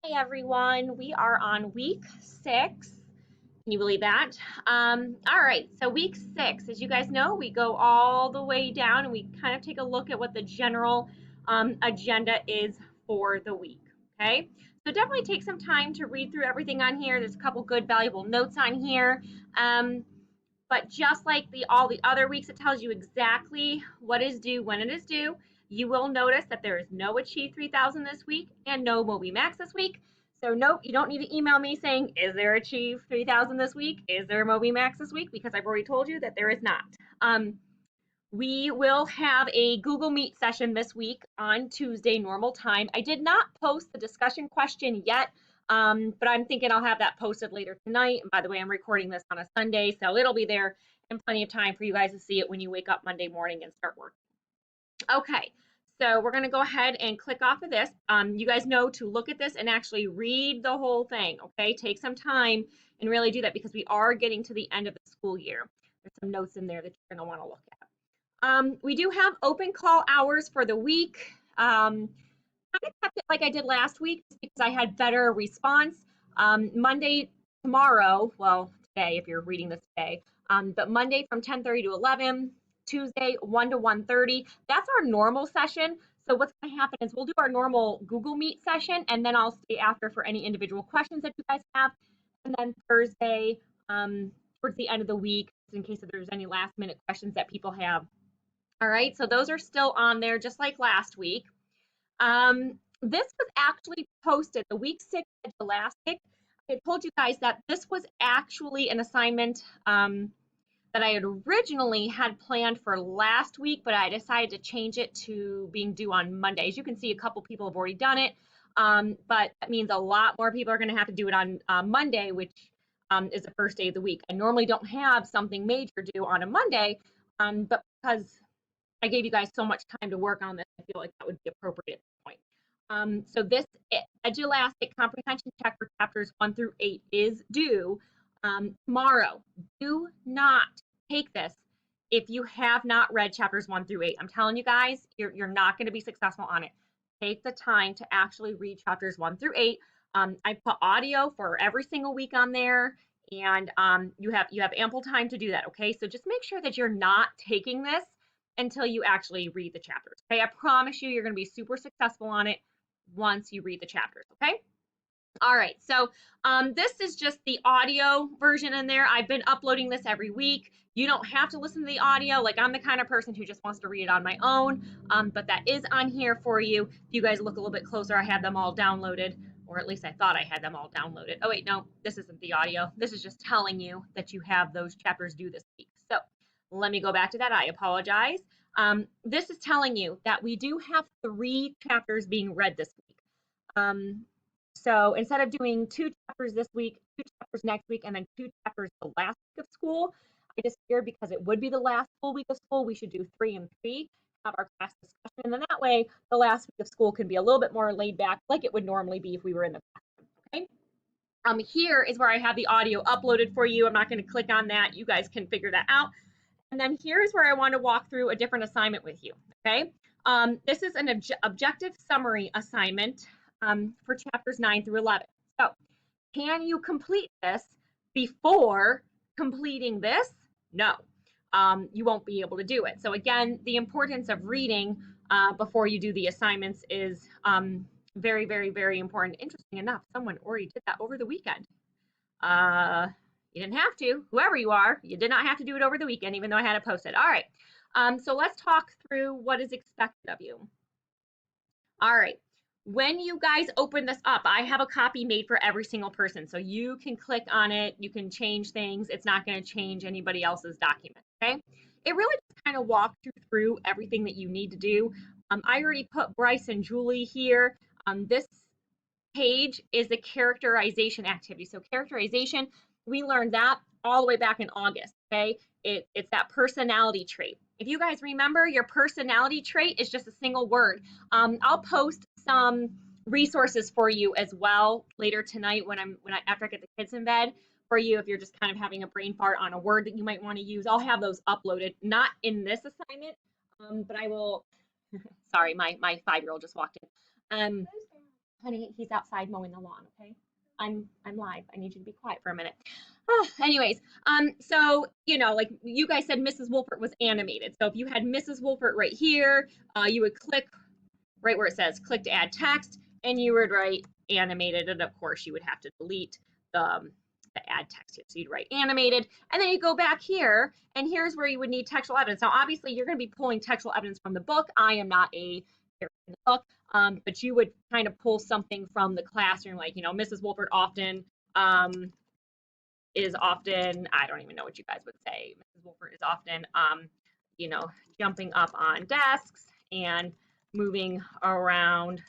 Hey everyone, we are on week 6. Can you believe that? All right, so week 6, as you guys know, we go all the way down and we kind of take a look at what the general agenda is for the week. Okay, so definitely take some time to read through everything on here. There's a couple good, valuable notes on here. But just like all the other weeks, it tells you exactly what is due when it is due. You will notice that there is no Achieve 3000 this week and no Moby Max this week. So nope, you don't need to email me saying, is there Achieve 3000 this week? Is there Moby Max this week? Because I've already told you that there is not. We will have a Google Meet session this week on Tuesday, normal time. I did not post the discussion question yet, but I'm thinking I'll have that posted later tonight. And by the way, I'm recording this on a Sunday, so it'll be there in plenty of time for you guys to see it when you wake up Monday morning and start work. Okay, so we're going to go ahead and click off of this. You guys know to look at this and actually read the whole thing, okay? Take some time and really do that because we are getting to the end of the school year. There's some notes in there that you're going to want to look at. We do have open call hours for the week. Kind of kept it like I did last week because I had better response. Monday, tomorrow, well, today if you're reading this today, but Monday from 10:30 to 11, Tuesday 1 to 1:30. That's our normal session. So what's going to happen is we'll do our normal Google Meet session, and then I'll stay after for any individual questions that you guys have. And then Thursday, towards the end of the week, in case if there's any last minute questions that people have. All right, so those are still on there just like last week. This was actually posted the week 6 Elastic. I told you guys that this was actually an assignment that I had originally had planned for last week, but I decided to change it to being due on Monday. As you can see, a couple people have already done it, but that means a lot more people are going to have to do it on Monday, which is the first day of the week. I normally don't have something major due on a Monday, but because I gave you guys so much time to work on this, I feel like that would be appropriate at this point. So this Edulastic comprehension check for chapters 1 through 8 is due tomorrow. Do not take this if you have not read chapters 1 through 8. I'm telling you guys, you're not going to be successful on it. Take the time to actually read chapters 1 through 8. I put audio for every single week on there, and you have ample time to do that. Okay, so just make sure that you're not taking this until you actually read the chapters. Okay, I promise you, you're going to be super successful on it once you read the chapters. Okay. All right, so this is just the audio version in there. I've been uploading this every week. You don't have to listen to the audio. Like, I'm the kind of person who just wants to read it on my own, but that is on here for you. If you guys look a little bit closer, I have them all downloaded, or at least I thought I had them all downloaded. Oh wait, no, this isn't the audio. This is just telling you that you have those chapters due this week. So let me go back to that. I apologize. This is telling you that we do have 3 chapters being read this week. So instead of doing 2 chapters this week, 2 chapters next week, and then 2 chapters the last week of school, I just figured because it would be the last full week of school, we should do 3 and 3, have our class discussion, and then that way the last week of school can be a little bit more laid back like it would normally be if we were in the classroom. Okay. Here is where I have the audio uploaded for you. I'm not going to click on that. You guys can figure that out. And then here's where I want to walk through a different assignment with you. Okay. This is an objective summary assignment for chapters 9 through 11. So can you complete this before completing this? No, you won't be able to do it. So again, the importance of reading before you do the assignments is very, very, very important. Interesting enough, someone already did that over the weekend. You didn't have to. Whoever you are, you did not have to do it over the weekend, even though I had it posted. All right. So let's talk through what is expected of you. All right. When you guys open this up, I have a copy made for every single person. So you can click on it. You can change things. It's not going to change anybody else's document. Okay. It really just kind of walks you through everything that you need to do. I already put Bryce and Julie here. This page is the characterization activity. So characterization, we learned that all the way back in August. Okay. It's that personality trait. If you guys remember, your personality trait is just a single word. I'll post some resources for you as well later tonight after I get the kids in bed for you if you're just kind of having a brain fart on a word that you might want to use. I'll have those uploaded, not in this assignment, but I will. Sorry, my 5-year-old just walked in. Honey, he's outside mowing the lawn, okay? I'm live. I need you to be quiet for a minute. Anyways, so like you guys said, Mrs. Wolfert was animated. So if you had Mrs. Wolfert right here, you would click right where it says click to add text, and you would write animated, and of course you would have to delete the add text here. So you'd write animated, and then you go back here, and here's where you would need textual evidence. Now, obviously, you're going to be pulling textual evidence from the book. I am not a character in the book, but you would kind of pull something from the classroom, like, Mrs. Wolfert often is often, I don't even know what you guys would say. Mrs. Wolfert is often, jumping up on desks and moving around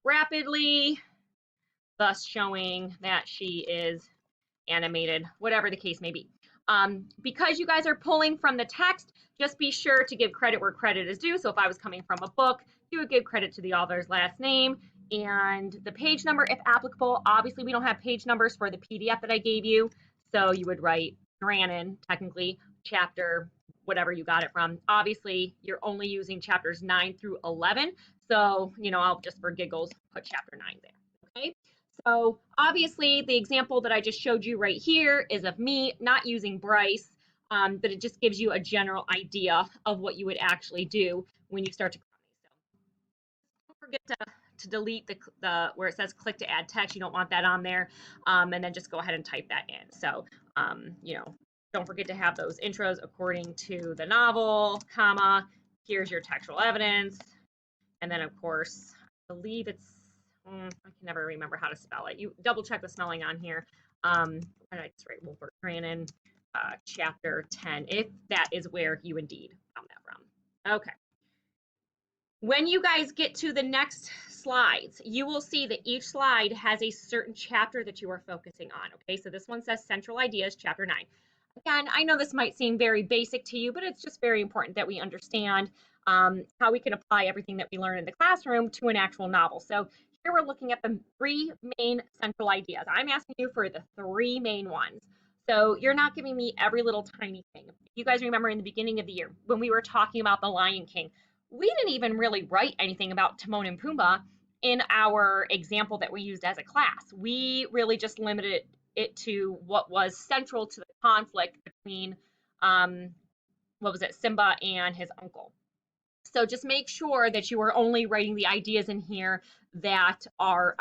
rapidly, thus showing that she is animated, whatever the case may be. Because you guys are pulling from the text, just be sure to give credit where credit is due. So if I was coming from a book, you would give credit to the author's last name and the page number if applicable. Obviously, we don't have page numbers for the PDF that I gave you, so you would write Grannon, technically, chapter, whatever you got it from. Obviously, you're only using chapters 9 through 11, so, I'll just for giggles put chapter 9 there, okay? So obviously the example that I just showed you right here is of me not using Bryce, but it just gives you a general idea of what you would actually do when you start to copy. So don't forget to delete the where it says click to add text. You don't want that on there, and then just go ahead and type that in. So don't forget to have those intros according to the novel, comma, here's your textual evidence, and then of course I believe it's I can never remember how to spell it. You double check the spelling on here. Why did I just write Wolfert Grannon, chapter 10, if that is where you indeed found that from. Okay. When you guys get to the next slides, you will see that each slide has a certain chapter that you are focusing on. Okay, so this one says Central Ideas, chapter 9. Again, I know this might seem very basic to you, but it's just very important that we understand how we can apply everything that we learn in the classroom to an actual novel. So here we're looking at the 3 main central ideas. I'm asking you for the 3 main ones. So you're not giving me every little tiny thing. If you guys remember in the beginning of the year when we were talking about The Lion King, we didn't even really write anything about Timon and Pumbaa in our example that we used as a class. We really just limited it to what was central to the conflict between, Simba and his uncle. So just make sure that you are only writing the ideas in here that are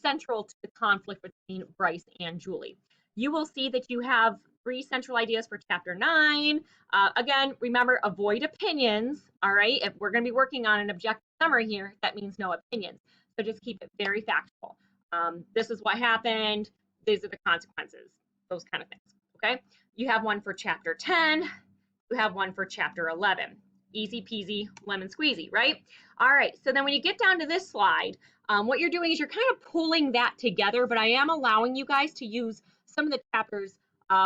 central to the conflict between Bryce and Julie. You will see that you have 3 central ideas for chapter 9. Again, remember, avoid opinions, all right? If we're going to be working on an objective summary here, that means no opinions. So just keep it very factual. This is what happened. These are the consequences, those kind of things, okay? You have one for chapter 10. You have one for chapter 11. Easy peasy, lemon squeezy, right? All right, so then when you get down to this slide, what you're doing is you're kind of pulling that together, but I am allowing you guys to use some of the chapters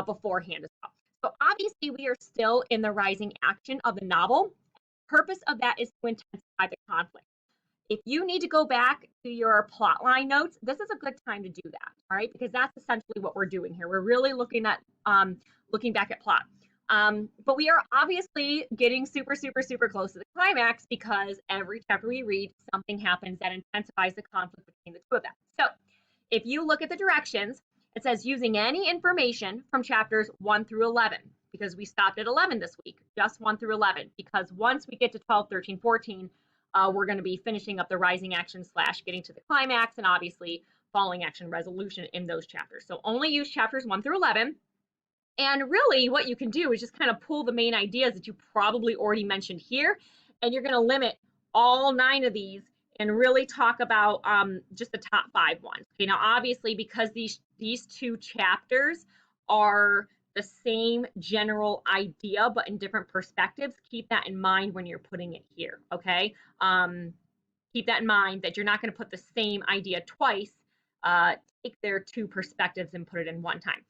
beforehand as well. So obviously we are still in the rising action of the novel. Purpose of that is to intensify the conflict. If you need to go back to your plotline notes, this is a good time to do that, all right? Because that's essentially what we're doing here. We're really looking at looking back at plot. But we are obviously getting super, super, super close to the climax because every chapter we read, something happens that intensifies the conflict between the 2 of them. So if you look at the directions, it says using any information from chapters 1 through 11, because we stopped at 11 this week, just 1 through 11, because once we get to 12, 13, 14, we're going to be finishing up the rising action / getting to the climax and obviously falling action resolution in those chapters. So only use chapters 1 through 11. And really what you can do is just kind of pull the main ideas that you probably already mentioned here, and you're going to limit all 9 of these and really talk about just the top 5 ones. Okay, now obviously because these 2 chapters are the same general idea but in different perspectives, keep that in mind when you're putting it here, okay? Keep that in mind that you're not going to put the same idea twice. Take their 2 perspectives and put it in one time.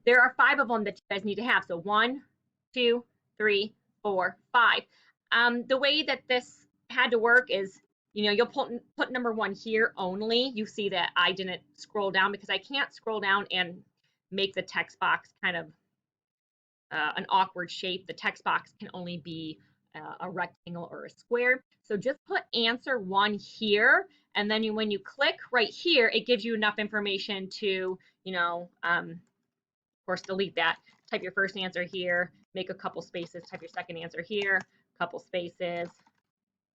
There are 5 of them that you guys need to have. So 1, 2, 3, 4, 5. The way that this had to work is, you'll put number 1 here only. You see that I didn't scroll down because I can't scroll down and make the text box kind of an awkward shape. The text box can only be a rectangle or a square. So just put answer 1 here, And then when you click right here, it gives you enough information to, of course, delete that. Type your first answer here, make a couple spaces, type your second answer here, couple spaces,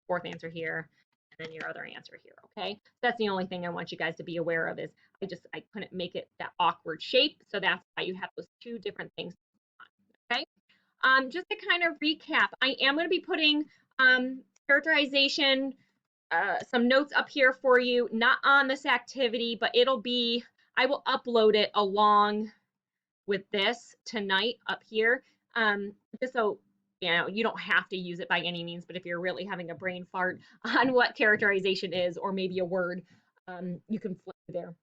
fourth answer here, and then your other answer here, okay? That's the only thing I want you guys to be aware of is I couldn't make it that awkward shape, so that's why you have those two different things, okay? Just to kind of recap, I am going to be putting characterization, some notes up here for you, not on this activity, but I will upload it along with this tonight up here, just so you don't have to use it by any means, but if you're really having a brain fart on what characterization is, or maybe a word, you can flip there.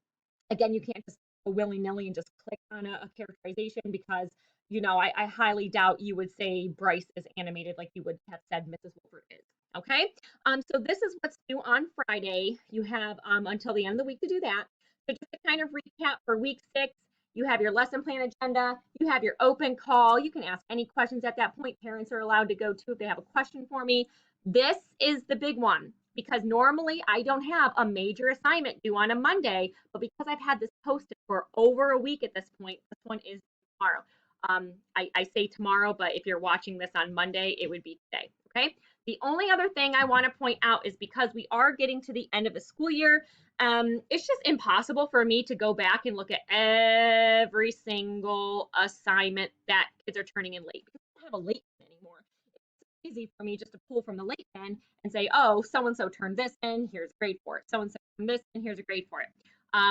Again, you can't just go willy-nilly and just click on a characterization because, I highly doubt you would say Bryce is animated like you would have said Mrs. Wolfert is. Okay, so this is what's due on Friday. You have until the end of the week to do that. So just to kind of recap for week 6, you have your lesson plan agenda, you have your open call. You can ask any questions at that point. Parents are allowed to go too if they have a question for me. This is the big one because normally I don't have a major assignment due on a Monday, but because I've had this posted for over a week at this point, this one is tomorrow. I say tomorrow, but if you're watching this on Monday, it would be today, okay? The only other thing I want to point out is because we are getting to the end of the school year, it's just impossible for me to go back and look at every single assignment that kids are turning in late because I don't have a late pen anymore. It's easy for me just to pull from the late pen and say, oh, so-and-so turned this in, here's a grade for it. So-and-so turned this in, here's a grade for it.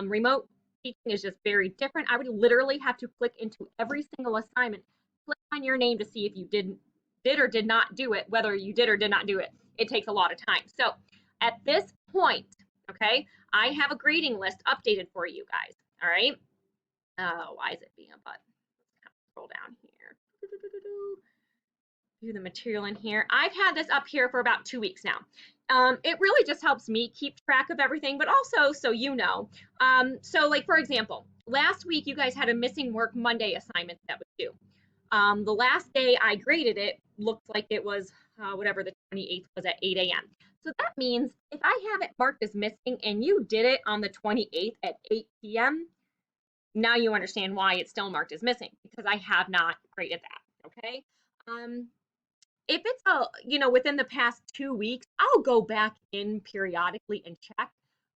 Remote teaching is just very different. I would literally have to click into every single assignment, click on your name to see if you did or did not do it, whether you did or did not do it. It takes a lot of time. So at this point, okay, I have a grading list updated for you guys. All right. Why is it being a button? Let's scroll down here. View the material in here. I've had this up here for about 2 weeks now. It really just helps me keep track of everything, but also so you know. So like, for example, last week you guys had a missing work Monday assignment that was due. The last day I graded it looked like it was whatever the 28th was at 8 a.m. So that means if I have it marked as missing and you did it on the 28th at 8 p.m., now you understand why it's still marked as missing because I have not graded that, okay? If it's within the past 2 weeks, I'll go back in periodically and check.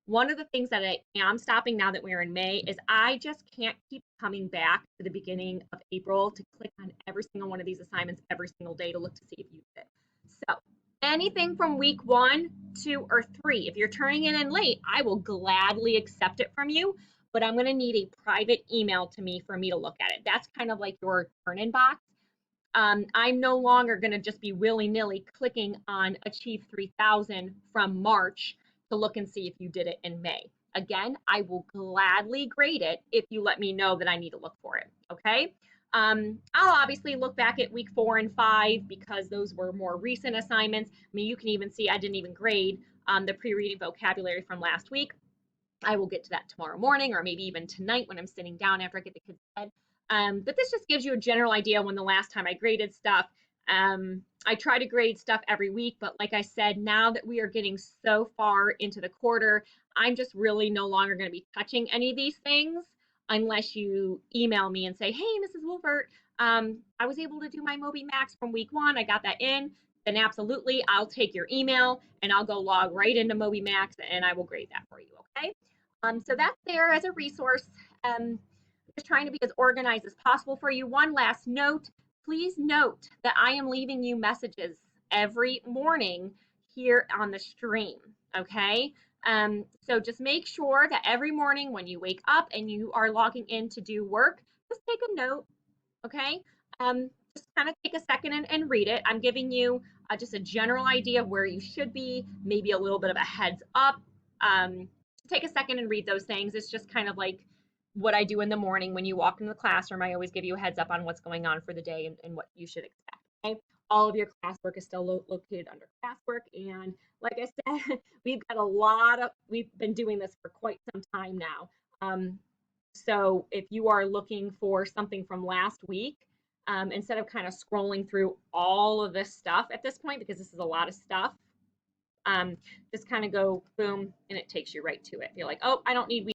One of the things that I am stopping now that we're in May is I just can't keep coming back to the beginning of April to click on every single one of these assignments every single day to look to see if you did it. So anything from week 1, 2, or 3, if you're turning it in late, I will gladly accept it from you, but I'm going to need a private email to me for me to look at it. That's kind of like your turn-in box. I'm no longer going to just be willy-nilly clicking on Achieve 3000 from March to look and see if you did it in May. Again, I will gladly grade it if you let me know that I need to look for it, okay? I'll obviously look back at week 4 and 5 because those were more recent assignments. I mean, you can even see I didn't even grade the pre-reading vocabulary from last week. I will get to that tomorrow morning or maybe even tonight when I'm sitting down after I get the kids to bed. But this just gives you a general idea when the last time I graded stuff. I try to grade stuff every week, but like I said, now that we are getting so far into the quarter, I'm just really no longer going to be touching any of these things unless you email me and say, hey, Mrs. Wolfert, I was able to do my Moby Max from week 1. I got that in. Then absolutely, I'll take your email and I'll go log right into Moby Max and I will grade that for you, okay? So that's there as a resource. Just trying to be as organized as possible for you. One last note, please note that I am leaving you messages every morning here on the stream, okay? So just make sure that every morning when you wake up and you are logging in to do work, just take a note, okay? Just kind of take a second and read it. I'm giving you just a general idea of where you should be, maybe a little bit of a heads up. Take a second and read those things. It's just kind of like what I do in the morning when you walk into the classroom. I always give you a heads up on what's going on for the day and what you should expect. Okay? All of your classwork is still located under classwork. And like I said, we've been doing this for quite some time now. So if you are looking for something from last week, instead of kind of scrolling through all of this stuff at this point, because this is a lot of stuff, just kind of go boom, and it takes you right to it. You're like, oh, I don't need